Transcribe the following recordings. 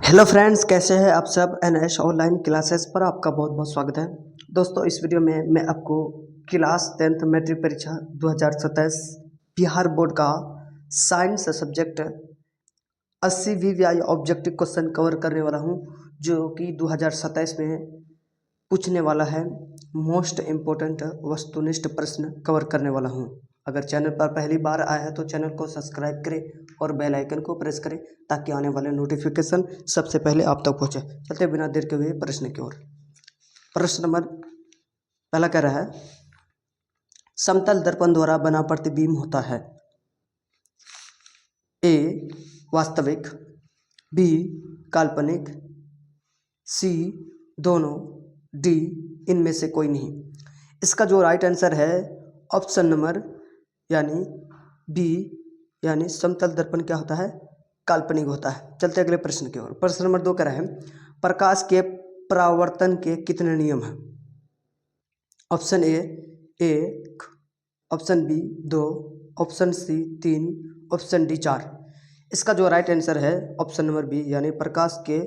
Hello friends, कैसे हैं आप सब। एनएस ऑनलाइन क्लासेस पर आपका बहुत बहुत स्वागत है। दोस्तों, इस वीडियो में मैं आपको क्लास 10th मैट्रिक परीक्षा 2027 बिहार बोर्ड का science subject 80 VVI objective question cover करने वाला हूं, जो कि 2027 में पूछने वाला है। मोस्ट इम्पोर्टेंट वस्तुनिष्ठ प्रश्न कवर करने वाला हूं। अगर चैनल पर पहली बार आया है तो चैनल को सब्सक्राइब करें और बेल आइकन को प्रेस करें ताकि आने वाले नोटिफिकेशन सबसे पहले आप तक पहुंचे। चलते बिना देर के हुए प्रश्न की ओर। प्रश्न नंबर पहला कह रहा है, समतल दर्पण द्वारा बना प्रतिबिंब होता है ए वास्तविक, बी काल्पनिक, सी दोनों, डी इनमें से कोई नहीं। इसका जो राइट आंसर है ऑप्शन नंबर यानी बी, यानी समतल दर्पण क्या होता है, काल्पनिक होता है। चलते अगले प्रश्न की ओर। प्रश्न नंबर 2 कह रहा है, प्रकाश के परावर्तन के कितने नियम हैं। Option A 1, option B 2, option C 3, option D 4। इसका जो राइट आंसर है ऑप्शन नंबर बी, यानी प्रकाश के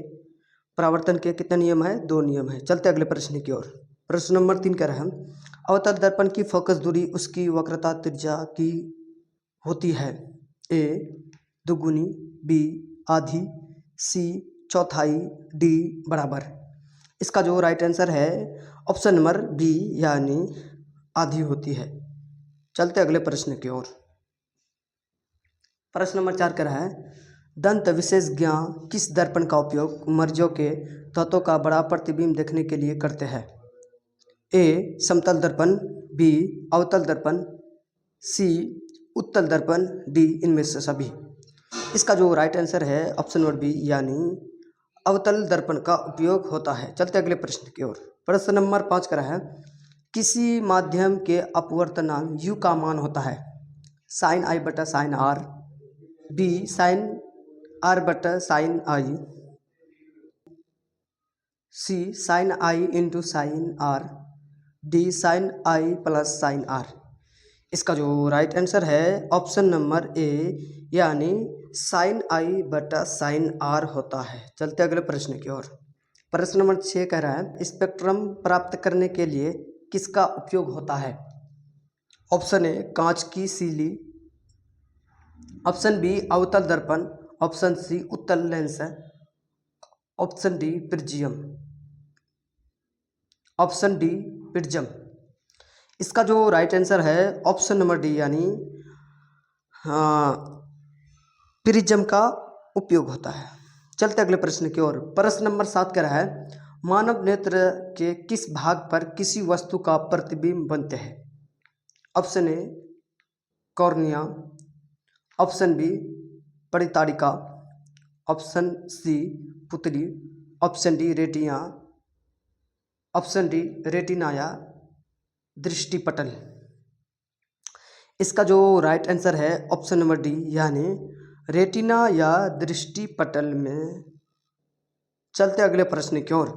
परावर्तन के कितने नियम है, 2 नियम है। चलते अगले प्रश्न की ओर। प्रश्न नंबर 3 कह रहा है, अवतल दर्पण की फोकस दूरी उसकी वक्रता त्रिज्या की होती है ए दुगुनी, बी आधी, सी चौथाई, डी बराबर। इसका जो राइट आंसर है ऑप्शन नंबर बी, यानी आधी होती है। चलते अगले प्रश्न की ओर। प्रश्न नंबर 4 कह रहा है, दंत विशेषज्ञ किस दर्पण का उपयोग मरीजों के तत्वों का बड़ा प्रतिबिंब देखने के लिए करते हैं। ए समतल दर्पण, बी अवतल दर्पण, सी उत्तल दर्पण, डी इनमें से सभी। इसका जो राइट आंसर है ऑप्शन नंबर बी, यानी अवतल दर्पण का उपयोग होता है। चलते अगले प्रश्न की ओर। प्रश्न नंबर 5 कह रहा है, किसी माध्यम के अपवर्तनांक यू का मान होता है साइन आई बटा sine R, B sine R बटा sine I, C sine I into sine R, D sine I plus sine R. इसका जो राइट आंसर है ऑप्शन नंबर ए, यानी साइन आई बटा साइन आर होता है। चलते अगले प्रश्न की ओर। प्रश्न नंबर 6 कह रहा है, स्पेक्ट्रम प्राप्त करने के लिए किसका उपयोग होता है। ऑप्शन ए कांच की सीली, ऑप्शन बी अवतल दर्पण, ऑप्शन सी उत्तल lens, option D prism, option D prism. इसका जो राइट आंसर है ऑप्शन नंबर डी, यानी प्रिज्म का उपयोग होता है। चलते अगले प्रश्न की ओर। प्रश्न नंबर 7 कह रहा है, मानव नेत्र के किस भाग पर किसी वस्तु का प्रतिबिंब बनते हैं। Option A cornea, option B परिताड़िका, ऑप्शन सी पुतली, option D retina, option D retina या दृष्टिपटल। इसका जो राइट आंसर है ऑप्शन नंबर डी, यानी रेटिना या दृष्टिपटल में। चलते अगले प्रश्न की ओर।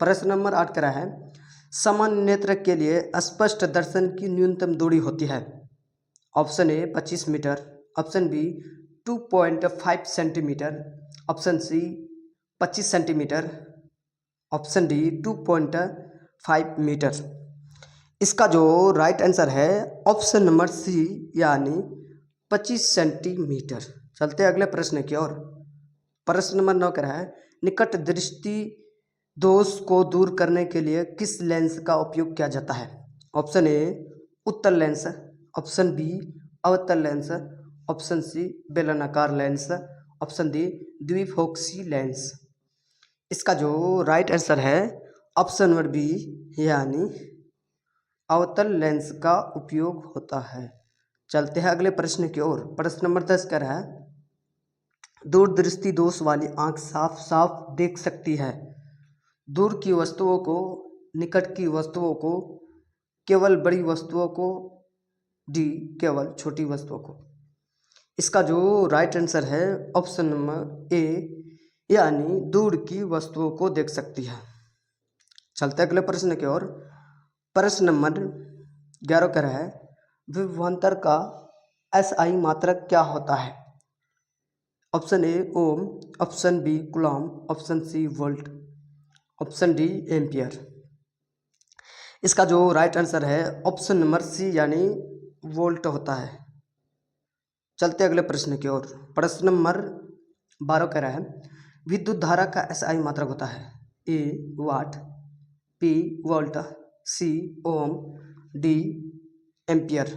प्रश्न नंबर 8 कह रहा है, सामान्य नेत्र के लिए स्पष्ट दर्शन की न्यूनतम दूरी होती है। Option A 25 metre, option B 2.5 centimetre, option C 25 centimetre, option D 2.5 metre. इसका जो राइट आंसर है ऑप्शन नंबर सी, यानी 25 सेंटीमीटर। चलते अगले प्रश्न की ओर। प्रश्न नंबर 9 कह रहा है, निकट दृष्टि दोष को दूर करने के लिए किस लेंस का उपयोग किया जाता है। ऑप्शन ए उत्तल लेंस, ऑप्शन बी अवतल लेंस, ऑप्शन सी बेलनाकार लेंस, ऑप्शन डी द्विफोक्सी लेंस। इसका जो राइट आंसर है ऑप्शन नंबर बी, यानी अवतल लेंस का उपयोग होता है। चलते हैं अगले प्रश्न की ओर। प्रश्न नंबर 10 कह रहा है, दूरदृष्टि दोष वाली आंख साफ साफ देख सकती है दूर की वस्तुओं को, निकट की वस्तुओं को, केवल बड़ी वस्तुओं को, डी केवल छोटी वस्तुओं को। इसका जो राइट आंसर है ऑप्शन नंबर ए, यानी दूर की वस्तुओं को देख सकती है। चलते अगले प्रश्न की ओर। प्रश्न नंबर 11 कह रहा है, विभवांतर का एसआई मात्रक क्या होता है। Option A ohm, option B coulomb, option C volt, option D ampere. इसका जो राइट आंसर है ऑप्शन नंबर सी यानी वोल्ट होता है। चलते अगले प्रश्न की ओर। प्रश्न नंबर 12 कह रहा है विद्युत धारा का एसआई मात्रक होता है। ए वाट, बी वोल्ट, सी ओम, डी एम्पियर।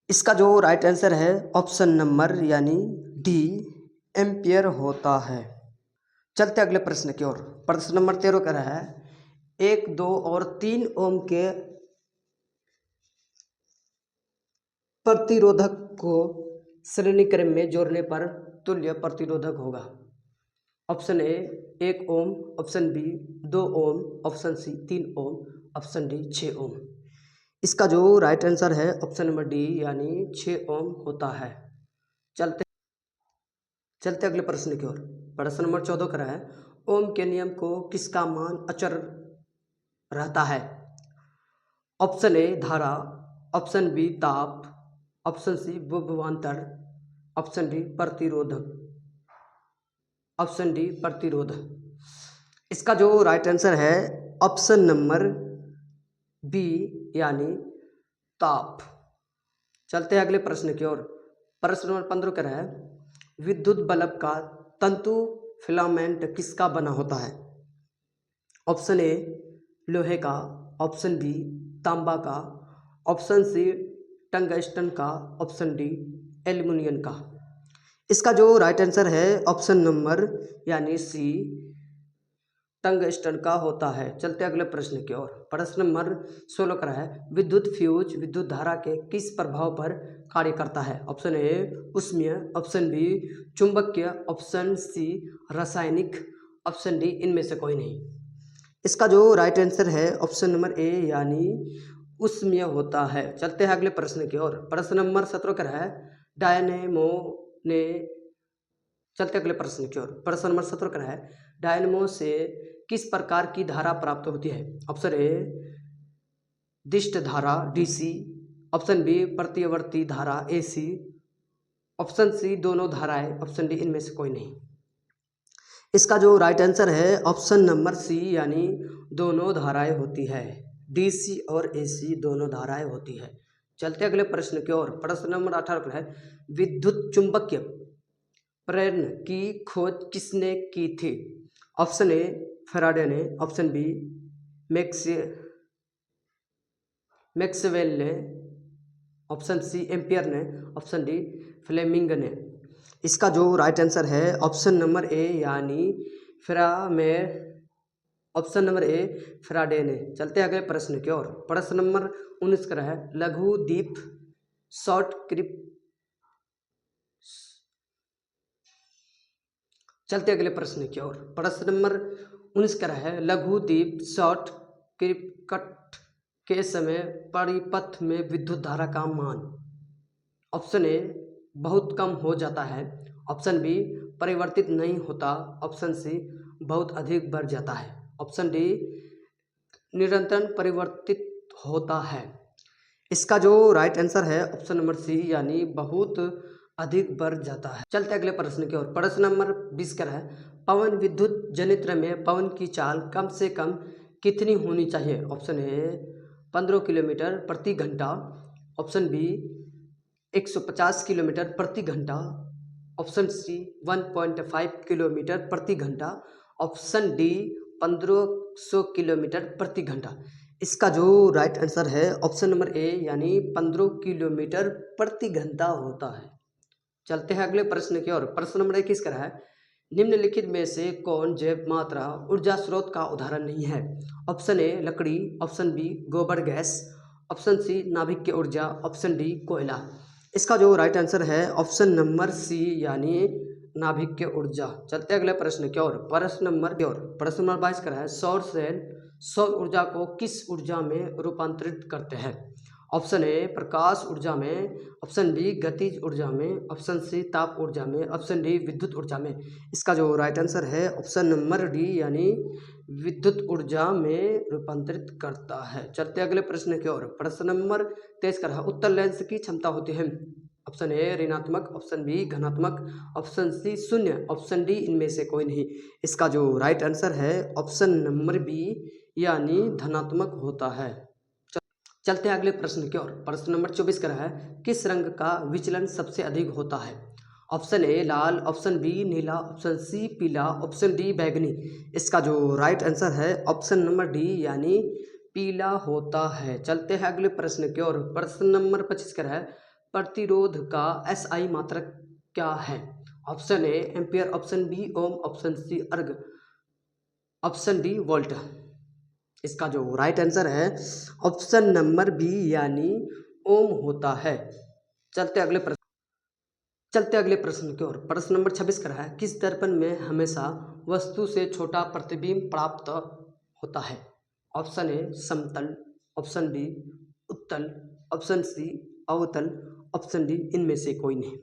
इसका जो राइट आंसर है ऑप्शन नंबर यानी डी एम्पियर होता है। चलते अगले प्रश्न की ओर। प्रश्न नंबर 13 कह रहा है 1, 2 और 3 ओम के प्रतिरोधक को श्रेणी क्रम में जोड़ने पर तुल्य प्रतिरोधक होगा। Option A 1 ohm, option B 2 ohm, option C 3 ohm, option D 6 ohm. इसका जो राइट आंसर है ऑप्शन नंबर डी यानी 6 ओम होता है। चलते अगले प्रश्न की ओर। प्रश्न नंबर 14 कह रहा है ओम के नियम को किसका मान अचर रहता है। ऑप्शन ए धारा, ऑप्शन बी ताप, ऑप्शन सी विभवांतर, ऑप्शन डी प्रतिरोधक, ऑप्शन डी प्रतिरोध। इसका जो राइट आंसर है ऑप्शन नंबर बी यानी ताप। चलते हैं अगले प्रश्न की ओर। प्रश्न नंबर 15 कह रहा है विद्युत बल्ब का तंतु फिलामेंट किसका बना होता है। ऑप्शन ए लोहे का, ऑप्शन बी तांबा का, ऑप्शन सी टंगस्टन का, ऑप्शन डी एल्युमिनियम का। इसका जो राइट आंसर है ऑप्शन नंबर यानी सी टंगस्टन का होता है। चलते अगले प्रश्न की ओर। प्रश्न नंबर 16 का है विद्युत फ्यूज विद्युत धारा के किस प्रभाव पर कार्य करता है। ऑप्शन ए उष्मीय, ऑप्शन बी चुंबकीय, ऑप्शन सी रासायनिक, ऑप्शन डी इनमें से कोई नहीं। इसका जो राइट आंसर है ऑप्शन नंबर ए यानी उष्मीय होता है। चलते हैं अगले प्रश्न की ओर। प्रश्न नंबर 17 का है डायनेमो ने। चलते अगले प्रश्न की ओर। प्रश्न नंबर 17 का है डायनेमो से किस प्रकार की धारा प्राप्त होती है। ऑप्शन ए दिष्ट धारा डीसी, ऑप्शन बी प्रतिवर्ती धारा एसी, ऑप्शन सी दोनों धाराएं, ऑप्शन डी इनमें से कोई नहीं। इसका जो राइट आंसर है ऑप्शन नंबर सी यानी दोनों धाराएं होती है। डीसी और एसी दोनों धाराएं होती है। चलते अगले प्रश्न की ओर। प्रश्न नंबर 18 है विद्युत चुंबकीय प्रेरण की खोज किसने की थी। ऑप्शन ए फैराडे ने, ऑप्शन बी मैक्सवेल ने, ऑप्शन सी एम्पियर ने, ऑप्शन डी फ्लेमिंग ने। इसका जो राइट आंसर है ऑप्शन नंबर ए यानी ऑप्शन नंबर ए फैराडे ने। चलते अगले प्रश्न की ओर। प्रश्न नंबर 19 का है लघु दीप शॉर्ट क्रिप। चलते अगले प्रश्न की ओर। प्रश्न नंबर 19 का है लघु दीप शॉर्ट क्रिकट के समय परिपथ में विद्युत धारा का मान। ऑप्शन ए बहुत कम हो जाता है, ऑप्शन बी परिवर्तित नहीं होता, ऑप्शन सी बहुत अधिक बढ़ जाता है, ऑप्शन डी निरंतर परिवर्तित होता है। इसका जो राइट आंसर है ऑप्शन नंबर सी यानी बहुत अधिक बढ़ जाता है। चलते अगले प्रश्न की ओर। प्रश्न नंबर 20 का है पवन विद्युत जनित्र में पवन की चाल कम से कम कितनी होनी चाहिए। ऑप्शन ए 15 किलोमीटर प्रति घंटा, ऑप्शन बी 150 किलोमीटर प्रति घंटा, ऑप्शन सी 1.5 किलोमीटर प्रति घंटा, ऑप्शन डी 1500 किलोमीटर प्रति घंटा। इसका जो राइट आंसर है ऑप्शन नंबर ए यानी 15 किलोमीटर प्रति घंटा होता है। चलते हैं अगले प्रश्न की ओर। प्रश्न नंबर 21 का है निम्नलिखित में से कौन जैव मात्रा ऊर्जा स्रोत का उदाहरण नहीं है। ऑप्शन ए लकड़ी, ऑप्शन बी गोबर गैस, ऑप्शन सी नाभिक ऊर्जा, ऑप्शन डी कोयला। इसका जो राइट आंसर है ऑप्शन नंबर सी यानी नाभिक ऊर्जा। चलते अगले प्रश्न की ओर। प्रश्न नंबर 22 का है सौर सेल सौर ऊर्जा को किस ऊर्जा में रूपांतरित करते हैं। ऑप्शन ए प्रकाश ऊर्जा में, ऑप्शन बी गतिज ऊर्जा में, ऑप्शन सी ताप ऊर्जा में, ऑप्शन डी विद्युत ऊर्जा में। इसका जो राइट आंसर है ऑप्शन नंबर डी यानी विद्युत ऊर्जा में रूपांतरित करता है। चलते अगले प्रश्न की ओर। प्रश्न नंबर 23 का उत्तर लेंस की क्षमता होती है। ऑप्शन ए ऋणात्मक, ऑप्शन बी धनात्मक, ऑप्शन सी शून्य, ऑप्शन डी इनमें से कोई नहीं। इसका जो राइट आंसर है ऑप्शन नंबर बी यानी धनात्मक होता है। चलते हैं अगले प्रश्न की ओर। प्रश्न नंबर 24 का है किस रंग का विचलन सबसे अधिक होता है? ऑप्शन ए लाल, ऑप्शन बी नीला, ऑप्शन सी पीला, ऑप्शन डी बैगनी। इसका जो राइट आंसर है ऑप्शन नंबर डी यानी पीला होता है। चलते हैं अगले प्रश्न की ओर। प्रश्न नंबर 25 का है प्रतिरोध का एसआई मात्रक क्या है? Option A ampere, option B ohm, option C erg, option D volt. इसका जो राइट आंसर है ऑप्शन नंबर बी यानी ओम होता है। चलते अगले प्रश्न की ओर। प्रश्न नंबर 26 का है किस दर्पण में हमेशा वस्तु से छोटा प्रतिबिंब प्राप्त होता है? ऑप्शन ए समतल, ऑप्शन बी उत्तल, ऑप्शन सी अवतल, ऑप्शन डी इनमें से कोई नहीं।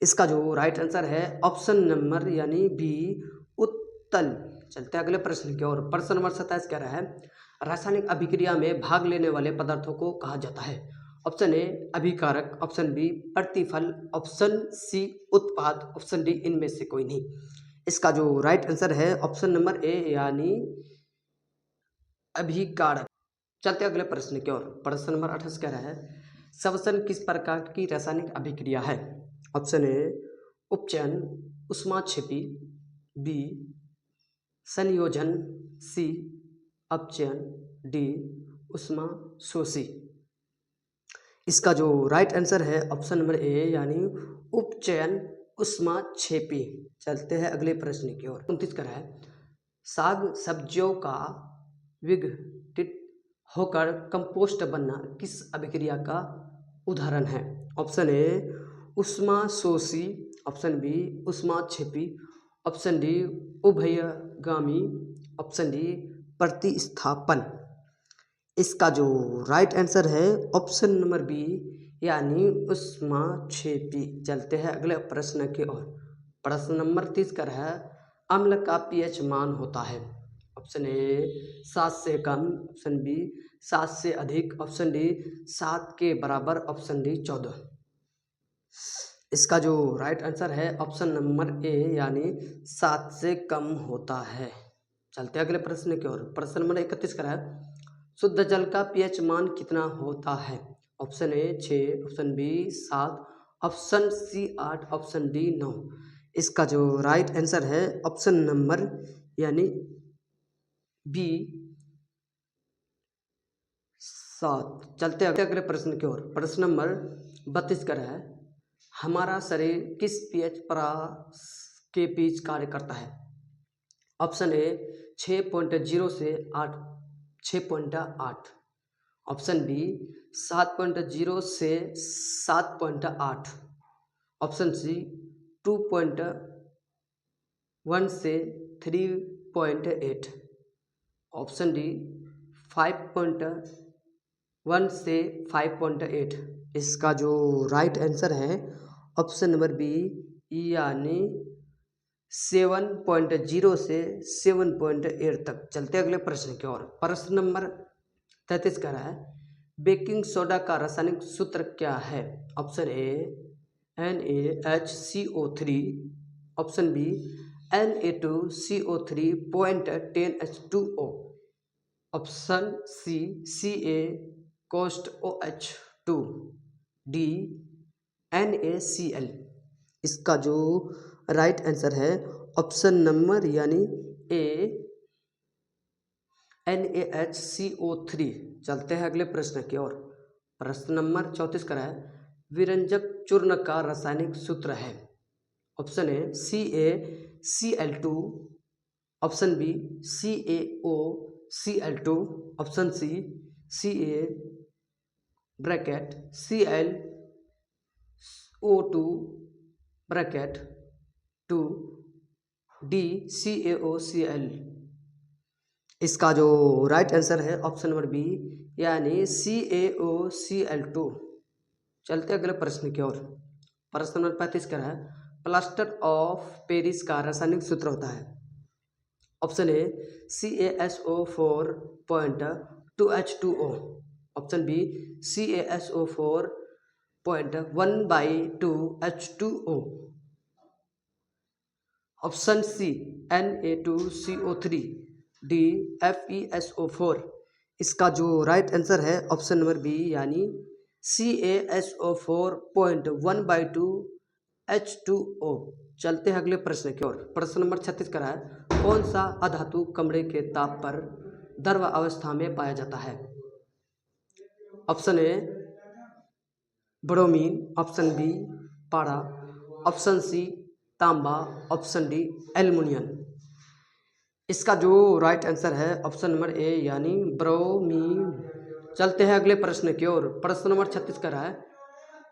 इसका जो राइट आंसर है ऑप्शन नंबर यानी बी उत्तल। चलते हैं अगले प्रश्न की ओर। प्रश्न नंबर 27 कह रहा है रासायनिक अभिक्रिया में भाग लेने वाले पदार्थों को कहा जाता है? ऑप्शन ए अभिकारक, ऑप्शन बी प्रतिफल, ऑप्शन सी उत्पाद, ऑप्शन डी इनमें से कोई नहीं। इसका जो राइट आंसर है ऑप्शन नंबर ए यानी अभिकारक। चलते अगले प्रश्न की ओर। प्रश्न नंबर 28 कह रहा है श्वसन किस प्रकार की रासायनिक अभिक्रिया है? ऑप्शन ए उपचयन, ऊष्माक्षेपी, बी संयोजन, सी अपचयन, डी ऊष्माशोषी। इसका जो राइट आंसर है ऑप्शन नंबर ए यानी उपचयन ऊष्माक्षेपी। चलते हैं अगले प्रश्न की ओर। 29 का है साग सब्जियों का विघटित होकर कंपोस्ट बनना किस अभिक्रिया का उदाहरण है? ऑप्शन ए ऊष्माशोषी, ऑप्शन बी ऊष्माक्षेपी, ऑप्शन डी उभयगामी, ऑप्शन डी प्रतिस्थापन। इसका जो राइट आंसर है ऑप्शन नंबर बी यानी ऊष्माक्षेपी। चलते हैं अगले प्रश्न की ओर। प्रश्न नंबर 30 का है अम्ल का पीएच मान होता है? ऑप्शन ए 7 से कम, ऑप्शन बी 7 से अधिक, ऑप्शन डी 7 के बराबर, ऑप्शन डी 14। इसका जो राइट आंसर है ऑप्शन नंबर ए यानी 7 से कम होता है। चलते अगले प्रश्न की ओर। प्रश्न नंबर 31 का है शुद्ध जल का पीएच मान कितना होता है? Option A 6, option B 7, option C 8, option D 9। इसका जो राइट आंसर है ऑप्शन नंबर यानी बी 7। चलते अगले प्रश्न की ओर। प्रश्न नंबर 32 का है हमारा शरीर किस पीएच के बीच कार्य करता है? ऑप्शन ए 6.0 से 6.8, ऑप्शन बी 7.0 से 7.8, ऑप्शन सी 2.1 से 3.8, ऑप्शन डी 5.1 से 5.8। इसका जो राइट आंसर है ऑप्शन नंबर बी यानी 7.0 से 7.8 तक। चलते अगले प्रश्न की ओर। प्रश्न नंबर 33 का है बेकिंग सोडा का रासायनिक सूत्र क्या है? Option A NaHCO3, option B Na2CO3.10H2O, option C CaCOH2, D NaCl। इसका जो राइट आंसर है ऑप्शन नंबर यानी ए NaHCO3। चलते हैं अगले प्रश्न की ओर। प्रश्न नंबर 34 का है विरंजक चूर्ण का रासायनिक सूत्र है? Option A CaCl2, option B CaOCl2, option C CaCl2 D CaOCl। इसका जो राइट आंसर है ऑप्शन नंबर बी यानी CaOCl2। चलते अगले प्रश्न की ओर। प्रश्न नंबर 35 का है प्लास्टर ऑफ पेरिस का रासायनिक सूत्र होता है? Option A CaSO4.2H2O, option B CaSO4 0.1/2 H2O। Option C Na2CO3, D FeSO4। इसका जो राइट आंसर है ऑप्शन नंबर बी यानी CaSO4.1/2 H2O। चलते हैं अगले प्रश्न की ओर। प्रश्न नंबर 36 का है, कौन सा अधातु कमरे के ताप पर द्रव अवस्था में पाया जाता है? Option A bromine, option B पारा, ऑप्शन सी तांबा, ऑप्शन डी एल्युमिनियम। इसका जो राइट आंसर है ऑप्शन नंबर ए यानी ब्रोमीन। चलते हैं अगले प्रश्न की ओर। प्रश्न नंबर 36 का है,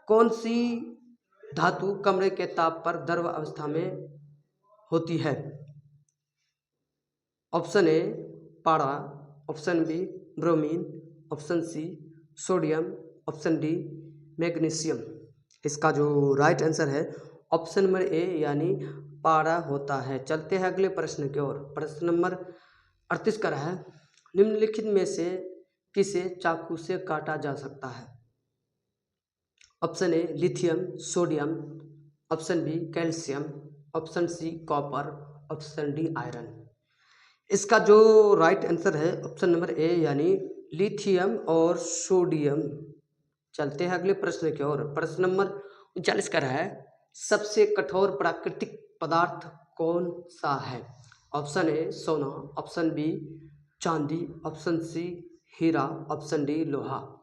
कौन सी धातु कमरे के ताप पर द्रव अवस्था में होती है? ऑप्शन ए पारा, option B bromine, option C sodium, option D magnesium. इसका जो राइट आंसर है ऑप्शन नंबर ए यानी पारा होता है। चलते हैं अगले प्रश्न की ओर। प्रश्न नंबर 38 का है, निम्नलिखित में से किसे चाकू से काटा जा सकता है? Option A lithium, sodium, option B calcium, option C copper, option D iron. इसका जो राइट आंसर है ऑप्शन नंबर ए यानी लिथियम और सोडियम। चलते हैं अगले प्रश्न की ओर। प्रश्न नंबर 39 का है, सबसे कठोर प्राकृतिक पदार्थ कौन सा है? ऑप्शन ए सोना, ऑप्शन बी चांदी, ऑप्शन सी हीरा, ऑप्शन डी लोहा।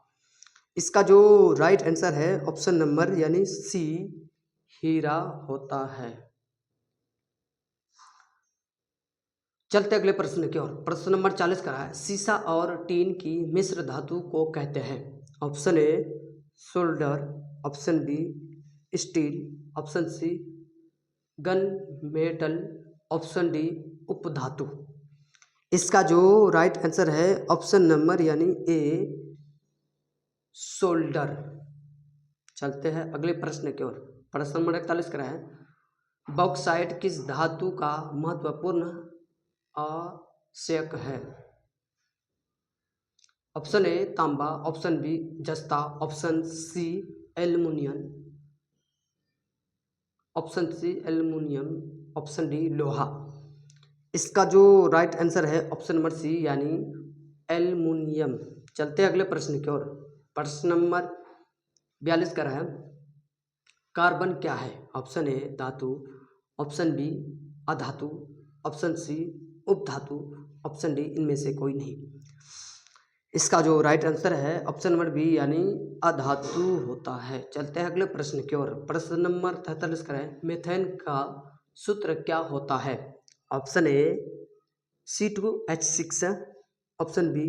इसका जो राइट आंसर है ऑप्शन नंबर यानी सी हीरा होता है। चलते अगले प्रश्न की ओर। प्रश्न नंबर 40 का है, सीसा और टीन की मिश्र धातु को कहते हैं? Option A solder, option B steel, option C gun metal, option D उपधातु। इसका जो राइट आंसर है ऑप्शन नंबर यानी ए सोल्डर। चलते हैं अगले प्रश्न की ओर। प्रश्न नंबर 41 का है, बॉक्साइट किस धातु का महत्वपूर्ण आवश्यक है? ऑप्शन ए तांबा, ऑप्शन बी जस्ता, option C aluminium, option C aluminium, option D लोहा। इसका जो राइट आंसर है ऑप्शन नंबर सी यानी एल्युमिनियम। चलते हैं अगले प्रश्न की ओर। प्रश्न नंबर 42 का है, कार्बन क्या है? ऑप्शन ए धातु, ऑप्शन बी अधातु, ऑप्शन सी उपधातु, ऑप्शन डी इनमें से कोई नहीं। इसका जो राइट आंसर है ऑप्शन नंबर बी यानी अधातु होता है। चलते हैं अगले प्रश्न की ओर। प्रश्न नंबर 43 का है, मीथेन का सूत्र क्या होता है? Option A C2H6, option B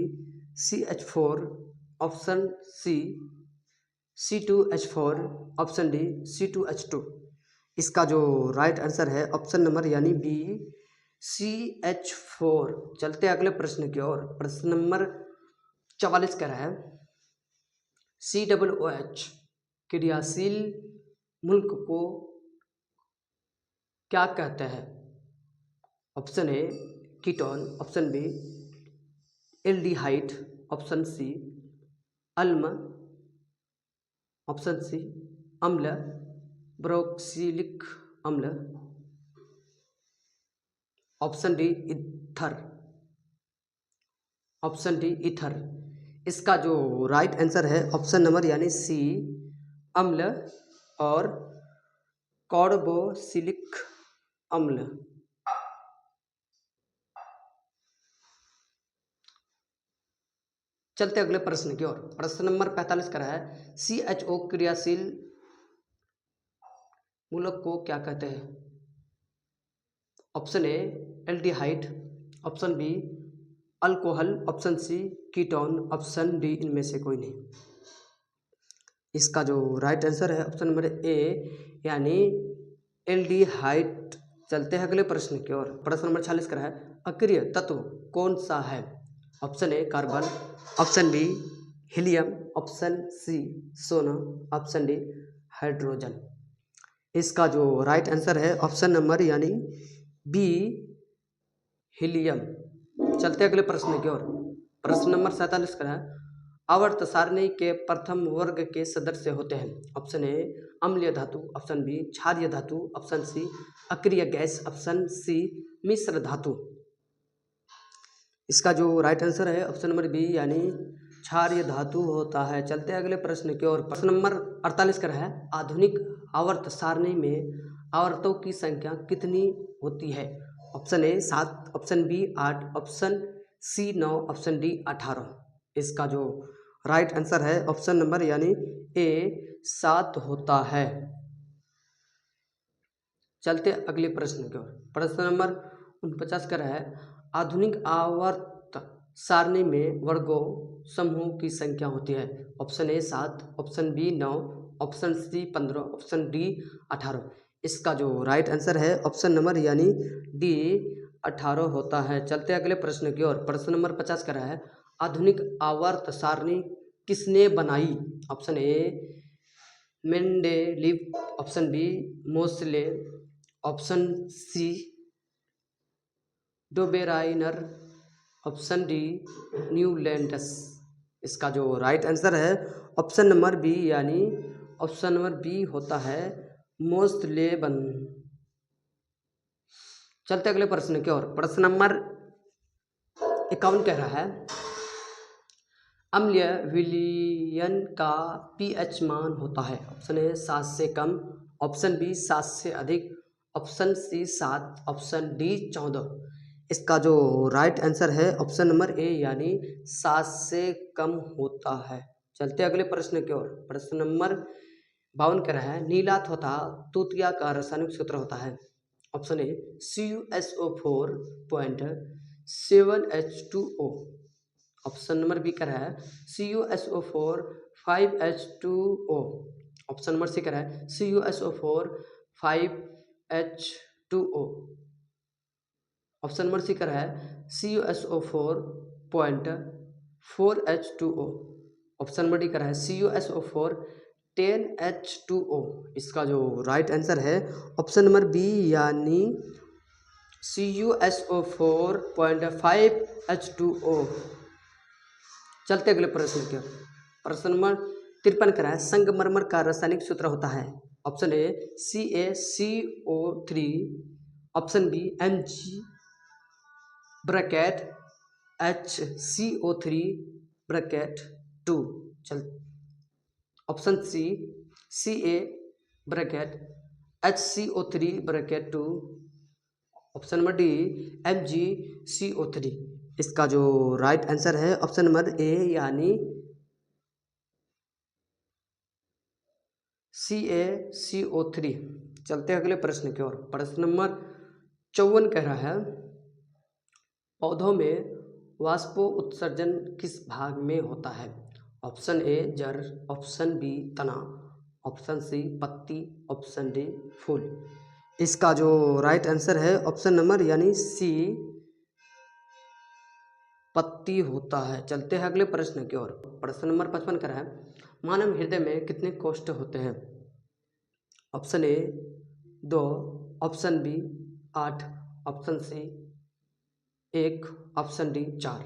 CH4, option C C2H4, option D C2H2। इसका जो राइट आंसर है ऑप्शन नंबर यानी बी CH4। चलते अगले प्रश्न की ओर। प्रश्न नंबर 44 का है, COOH क्रियाशील मूलक को क्या कहते हैं? Option A ketone, option B aldehyde, option C अम्ल, ऑप्शन सी अम्ल, ब्रोक्सिलिक अम्ल, option D ether, option D ether. इसका जो राइट आंसर है ऑप्शन नंबर यानी सी अम्ल और कार्बोक्सिलिक अम्ल। चलते अगले प्रश्न की ओर। प्रश्न नंबर 45 का है, CHO क्रियाशील मूलक को क्या कहते हैं? Option A aldehyde, option B alcohol, option C ketone, option D इनमें से कोई नहीं। इसका जो राइट आंसर है ऑप्शन नंबर ए यानी एल्डिहाइड। चलते हैं अगले प्रश्न की ओर। प्रश्न नंबर 46 का है, अक्रिय तत्व कौन सा है? Option A carbon, option B helium, option C सोना, ऑप्शन डी हाइड्रोजन। इसका जो राइट आंसर है ऑप्शन नंबर यानी बी हीलियम। चलते अगले प्रश्न की ओर। प्रश्न नंबर 47 का है, आवर्त सारणी के प्रथम वर्ग के सदस्य होते हैं? ऑप्शन ए अम्लीय धातु, ऑप्शन बी क्षारीय धातु, ऑप्शन सी अक्रिय गैस, ऑप्शन सी मिश्र धातु। इसका जो राइट आंसर है ऑप्शन नंबर बी यानी क्षारीय धातु होता है। चलते हैं अगले प्रश्न की ओर। प्रश्न नंबर 48 का है आधुनिक आवर्त सारणी में आवर्तों की संख्या कितनी होती है? Option A 7, option B 8, option C 9, option D 18। इसका जो राइट आंसर है ऑप्शन नंबर यानी ए 7 होता है। चलते अगले प्रश्न की ओर। प्रश्न नंबर 49 का है आधुनिक आवर्त सारणी में वर्गों समूह की संख्या होती है? Option A 7, option B 9, option C 15, option D 18। इसका जो राइट आंसर है ऑप्शन नंबर यानी डी 18 होता है। चलते अगले प्रश्न की ओर। प्रश्न नंबर 50 का है आधुनिक आवर्त सारणी किसने बनाई? Option A Mendeleev, option B Moseley, option C Dobereiner, option D Newlands. इसका जो राइट आंसर है ऑप्शन नंबर बी यानी ऑप्शन नंबर बी होता है मोसलेबन। चलते अगले प्रश्न की ओर। प्रश्न नंबर 51 कह रहा है अम्लीय विलयन का पीएच मान होता है? ऑप्शन ए 7 से कम, ऑप्शन बी 7 से अधिक, ऑप्शन सी 7, ऑप्शन डी 14। इसका जो राइट आंसर है ऑप्शन नंबर ए यानी 7 से कम होता है। चलते अगले प्रश्न की ओर। प्रश्न नंबर 52 कह रहा है नीला तथा तूतिया का रासायनिक सूत्र होता है? Option A CuSO4.7H2O, option number B कह रहा है CuSO4 5H2O, ऑप्शन नंबर सी कह रहा है CuSO4 5H2O, ऑप्शन नंबर सी कह रहा है CuSO4.4H2O, ऑप्शन नंबर डी कह रहा है CuSO4 10H2O। इसका जो राइट आंसर है ऑप्शन नंबर बी यानी CuSO4.5H2O। चलते अगले प्रश्न के। प्रश्न नंबर 53 कह रहा है संगमरमर का रासायनिक सूत्र होता है? Option A CaCO3, option B Mg bracket HCO3 bracket 2, चल option C Ca bracket HCO3 bracket 2, option number D MgCO3। इसका जो राइट आंसर है ऑप्शन नंबर ए यानी CaCO3। चलते हैं अगले प्रश्न की ओर। प्रश्न नंबर 54 कह रहा है पौधों में वाष्पो उत्सर्जन किस भाग में होता है? ऑप्शन ए जड़, ऑप्शन बी तना, ऑप्शन सी पत्ती, ऑप्शन डी फूल। इसका जो राइट आंसर है ऑप्शन नंबर यानी सी पत्ती होता है। चलते हैं अगले प्रश्न की ओर। प्रश्न नंबर 55 का है मानव हृदय में कितने कोष्ठ होते हैं? Option A 2, option B 8, option C 1, option D 4।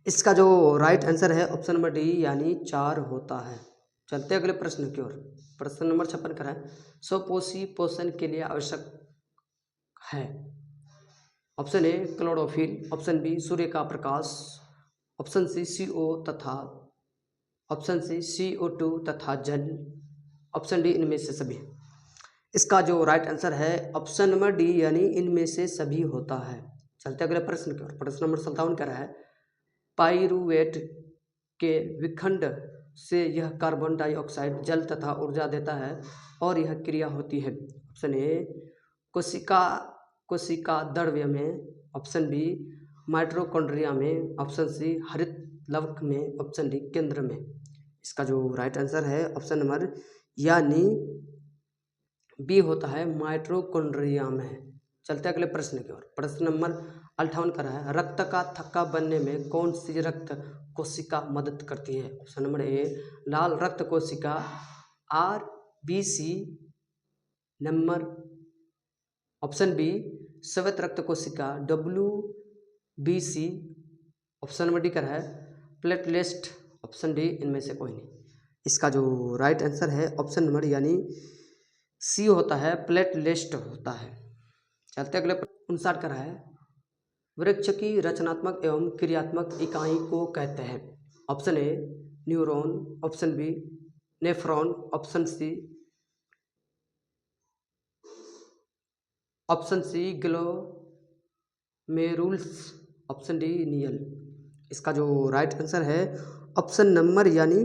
इसका जो राइट आंसर है ऑप्शन नंबर डी यानी 4 होता है। चलते अगले प्रश्न की ओर। प्रश्न नंबर 56 का है स्वपोषी पोषण के लिए आवश्यक है? Option A chlorophyll, option B सूर्य का प्रकाश, ऑप्शन सी CO तथा ऑप्शन सी CO2 तथा जल, ऑप्शन डी इनमें से सभी। इसका जो राइट आंसर है ऑप्शन नंबर डी यानी इनमें से सभी होता है। चलते अगले प्रश्न की ओर। प्रश्न नंबर 57 का है पाइरूवेट के विखंड से यह कार्बन डाइऑक्साइड जल तथा ऊर्जा देता है और यह क्रिया होती है? ऑप्शन ए कोशिका द्रव्य में, ऑप्शन बी माइटोकॉन्ड्रिया में, ऑप्शन सी हरित लवक में, ऑप्शन डी केंद्र में। इसका जो राइट आंसर है ऑप्शन नंबर यानी बी होता है माइटोकॉन्ड्रिया में। चलते अगले प्रश्न की ओर। प्रश्न नंबर 58 का है रक्त का थक्का बनने में कौन सी रक्त कोशिका मदद करती है? ऑप्शन नंबर ए लाल रक्त कोशिका RBC, नंबर ऑप्शन बी श्वेत रक्त कोशिका WBC, ऑप्शन नंबर डी का है प्लेटलेट, ऑप्शन डी इनमें से कोई नहीं। इसका जो राइट आंसर है ऑप्शन नंबर यानी सी होता है, प्लेटलिस्ट होता है। चलते अगले 59 का है, वृक्ष की रचनात्मक एवं क्रियात्मक इकाई को कहते हैं। Option A neuron, option B nephron, option C glomerulus, option D नील। इसका जो राइट आंसर है ऑप्शन नंबर यानी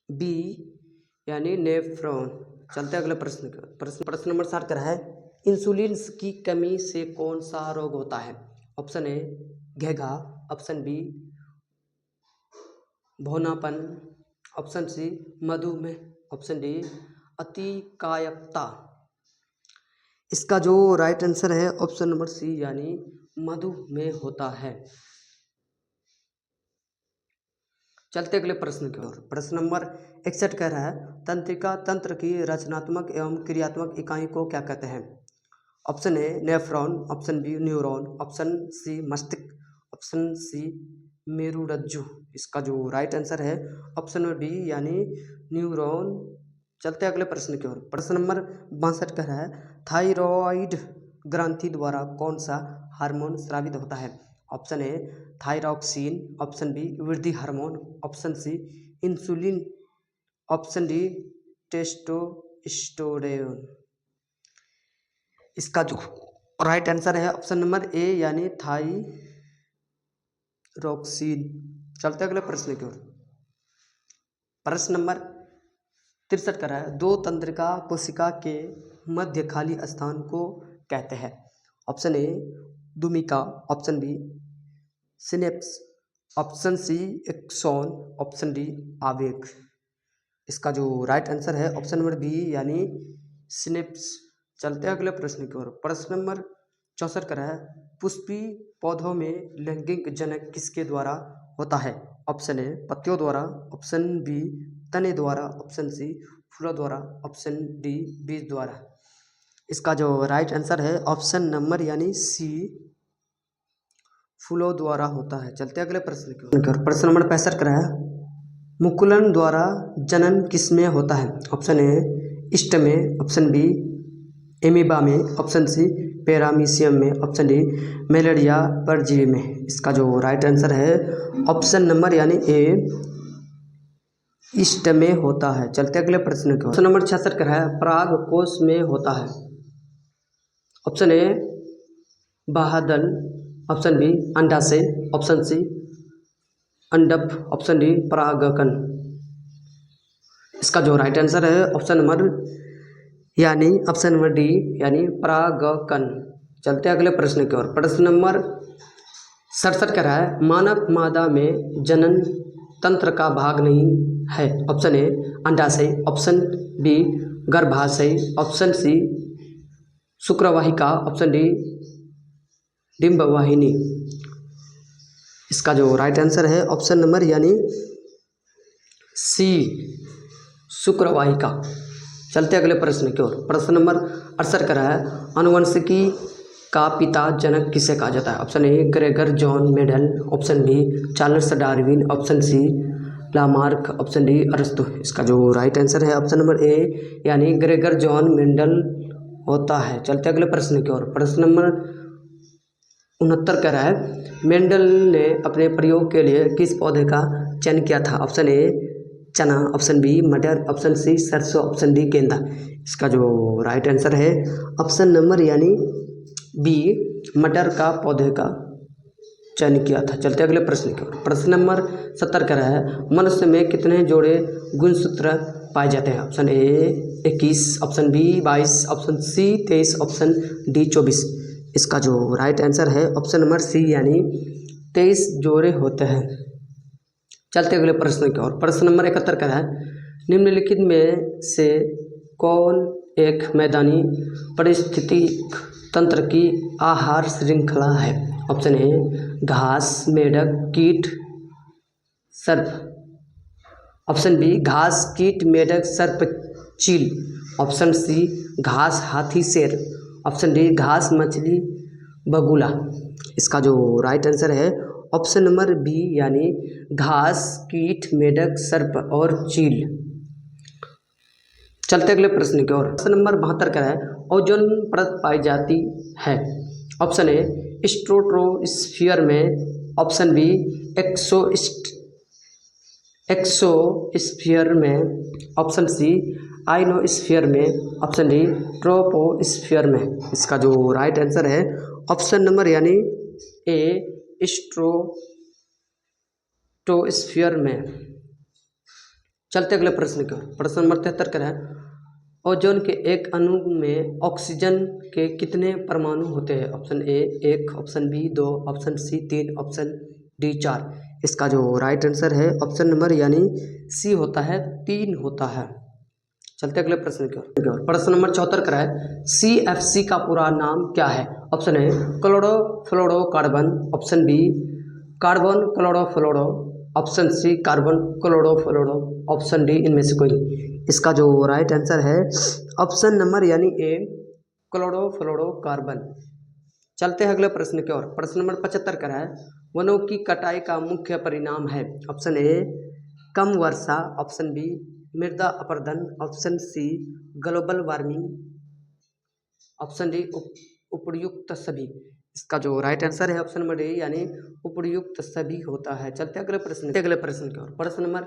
बी यानी नेफ्रॉन। चलते अगले प्रश्न नंबर 60 का है, इंसुलिन की कमी से कौन सा रोग होता है। ऑप्शन ए घेघा, ऑप्शन बी भौनापन, ऑप्शन सी मधुमेह, ऑप्शन डी अतिकायकता। इसका जो राइट आंसर है ऑप्शन नंबर सी यानी मधुमेह होता है। चलते अगले प्रश्न की ओर। प्रश्न नंबर 61 कह रहा है, तंत्रिका तंत्र की रचनात्मक एवं क्रियात्मक इकाई को क्या कहते हैं। Option A nephron, option B neuron, option C मस्तिष्क, ऑप्शन सी मेरुरज्जु। इसका जो राइट आंसर है ऑप्शन नंबर बी यानी न्यूरॉन। चलते अगले प्रश्न की ओर। प्रश्न नंबर 62 कह रहा है, थायराइड ग्रंथि द्वारा कौन सा हार्मोन स्रावित होता है। Option A thyroxine, option B वृद्धि hormone, option C insulin, option D testosterone. इसका जो राइट आंसर है ऑप्शन नंबर ए यानी थायरॉक्सिन। चलते अगले प्रश्न की ओर। प्रश्न नंबर 63 कर रहा है, दो तंत्रिका कोशिका के मध्य खाली स्थान को कहते हैं। ऑप्शन ए दुमिका, option B synapse, option C axon, option D आवेग। इसका जो राइट आंसर है ऑप्शन नंबर बी यानी सिनेप्स। चलते हैं अगले प्रश्न की ओर। प्रश्न नंबर 64 का है, पुष्पी पौधों में लैंगिक जनक किसके द्वारा होता है। ऑप्शन ए पत्तियों द्वारा, ऑप्शन बी तने द्वारा, ऑप्शन सी फूलों द्वारा, ऑप्शन डी बीज द्वारा। इसका जो राइट आंसर है ऑप्शन नंबर यानी सी फूलों द्वारा होता है। चलते अगले प्रश्न की ओर। प्रश्न नंबर 65 का है, मुकुलन द्वारा जनन किसमें होता है। ऑप्शन ए ईस्ट में, ऑप्शन बी एमीबा में, ऑप्शन सी पैरामीशियम में, ऑप्शन डी मलेरिया परजीवी में। इसका जो राइट आंसर है ऑप्शन नंबर यानी ए ईस्ट में होता है। चलते अगले प्रश्न की ओर। प्रश्न नंबर 66 का है, पराग कोश में होता है। ऑप्शन ए बाह्यदल, ऑप्शन बी अंडाशय, ऑप्शन सी अंडप, ऑप्शन डी परागकण। इसका जो राइट आंसर है ऑप्शन नंबर यानी ऑप्शन नंबर डी यानी परागकण। चलते अगले प्रश्न की ओर। प्रश्न नंबर 67 कह रहा है, मानव मादा में जनन तंत्र का भाग नहीं है। ऑप्शन ए अंडाशय, ऑप्शन बी गर्भाशय, ऑप्शन सी शुक्रवाहिका, ऑप्शन डी डिंबवाहिनी। इसका जो राइट आंसर है ऑप्शन नंबर यानी सी शुक्रवाहिका। चलते अगले प्रश्न की ओर। प्रश्न नंबर 68 का है, आनुवंशिकी का पिता जनक किसे कहा जाता है। Option A Gregor John Mendel, option B Charles Darwin, option C Lamarck, option D अरस्तु। इसका जो राइट आंसर है ऑप्शन नंबर ए यानी ग्रेगर जॉन मेंडल होता है। चलते अगले प्रश्न की ओर। प्रश्न नंबर 69 कह रहा है, मेंडल ने अपने प्रयोग के लिए किस पौधे का चयन किया था। ऑप्शन ए चना, ऑप्शन बी मटर, ऑप्शन सी सरसों, ऑप्शन डी गेंदा। इसका जो राइट आंसर है ऑप्शन नंबर यानी बी मटर का पौधे का चयन किया था। चलते अगले प्रश्न की ओर। प्रश्न नंबर 70 कह रहा है, मनुष्य में कितने जोड़े गुणसूत्र पाए जाते हैं। Option A 21, option B 22, option C 23, option D 24। इसका जो राइट आंसर है ऑप्शन नंबर सी यानी 23 जोड़े होते हैं। चलते अगले प्रश्न की ओर। प्रश्न नंबर 71 का है, निम्नलिखित में से कौन एक मैदानी पारिस्थितिक तंत्र की आहार श्रृंखला है। ऑप्शन ए घास, मेढक, कीट, सर्प, ऑप्शन बी घास, कीट, मेढक, सर्प, चील, ऑप्शन सी घास, हाथी, शेर, ऑप्शन डी घास, मछली, बगुला। इसका जो राइट आंसर है ऑप्शन नंबर बी यानी घास, कीट, मेढक, सर्प और चील। चलते अगले प्रश्न की ओर। प्रश्न नंबर 72 का है, ओजोन परत पाई जाती है। ऑप्शन ए स्ट्रेटोस्फीयर में, ऑप्शन बी एक्सोस्फीयर में, ऑप्शन सी आइनोस्फीयर में, ऑप्शन डी ट्रोपोस्फीयर में। इसका जो राइट आंसर है ऑप्शन नंबर यानी ए स्ट्रेटोस्फीयर में। चलते अगले प्रश्न की ओर। प्रश्न नंबर 73 का है, ओजोन के एक अणु में ऑक्सीजन के कितने परमाणु होते हैं। Option A 1, option B 2, option C 3, option D 4। इसका जो राइट आंसर है ऑप्शन नंबर यानी सी होता है, 3 होता है। चलते अगले प्रश्न की ओर। प्रश्न नंबर 74 का है, CFC का पूरा नाम क्या है। Option A chlorofluorocarbon, option B carbon chlorofluoro, option C carbon chlorofluoro, option D इनमें से कोई। इसका जो राइट आंसर है ऑप्शन नंबर यानी ए क्लोरोफ्लोरोकार्बन। चलते हैं अगले प्रश्न की ओर। प्रश्न नंबर 75 का है, वनों की कटाई का मुख्य परिणाम है। ऑप्शन ए कम वर्षा, ऑप्शन बी मृदा अपरदन, option C global warming, option D उपर्युक्त सभी। इसका जो राइट आंसर है ऑप्शन नंबर डी यानी उपर्युक्त सभी होता है। चलते अगले प्रश्न की ओर। प्रश्न नंबर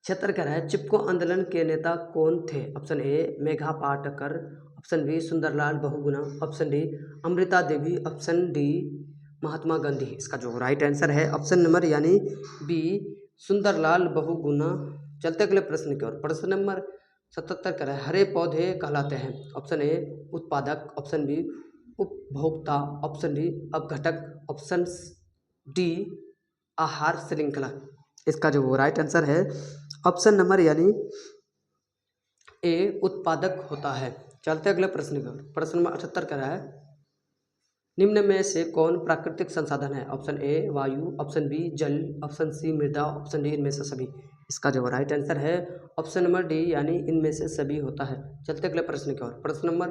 76 का है, चिपको आंदोलन के नेता कौन थे। Option A Megha Patkar, option B Sundarlal Bahuguna, option D Amrita Devi, option D Mahatma Gandhi. इसका जो राइट आंसर है ऑप्शन नंबर यानी बी सुंदरलाल बहुगुणा। चलते अगले प्रश्न की ओर। प्रश्न नंबर 77 का है, हरे पौधे कहलाते हैं। ऑप्शन ए उत्पादक, ऑप्शन बी उपभोक्ता, ऑप्शन डी अपघटक, ऑप्शन डी आहार श्रृंखला। इसका जो राइट आंसर है ऑप्शन नंबर यानी ए उत्पादक होता है। चलते अगले प्रश्न की ओर। प्रश्न नंबर 78 का है, निम्न में से कौन प्राकृतिक संसाधन है। ऑप्शन ए वायु, ऑप्शन बी जल, ऑप्शन सी मृदा, ऑप्शन डी इनमें से सभी। इसका जो राइट आंसर है ऑप्शन नंबर डी यानी इनमें से सभी होता है। चलते अगले प्रश्न की ओर। प्रश्न नंबर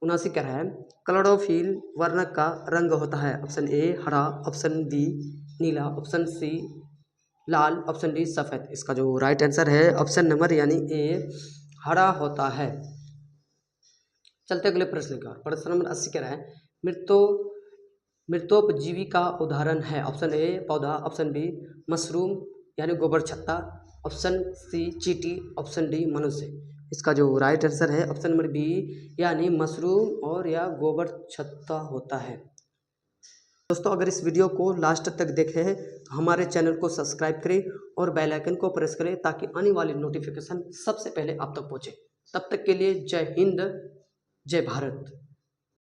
79 क्या है, क्लोरोफिल वर्ण का रंग होता है। ऑप्शन ए हरा, ऑप्शन बी नीला, ऑप्शन सी लाल, ऑप्शन डी सफ़ेद। इसका जो राइट आंसर है ऑप्शन नंबर यानी ए हरा होता है। चलते अगले प्रश्न की ओर। प्रश्न नंबर 80 क्या है, मृतोपजीवी का उदाहरण है। ऑप्शन ए पौधा, ऑप्शन बी मशरूम यानी गोबर छत्ता, ऑप्शन सी चींटी, ऑप्शन डी मनुष्य। इसका जो राइट आंसर है ऑप्शन नंबर बी यानी मशरूम और या गोबर छत्ता होता है। दोस्तों अगर इस वीडियो को लास्ट तक देखे हैं तो हमारे चैनल को सब्सक्राइब करें और बेल आइकन को प्रेस करें ताकि आने वाली नोटिफिकेशन सबसे पहले आप तक पहुंचे। तब तक के लिए जय हिंद, जय भारत।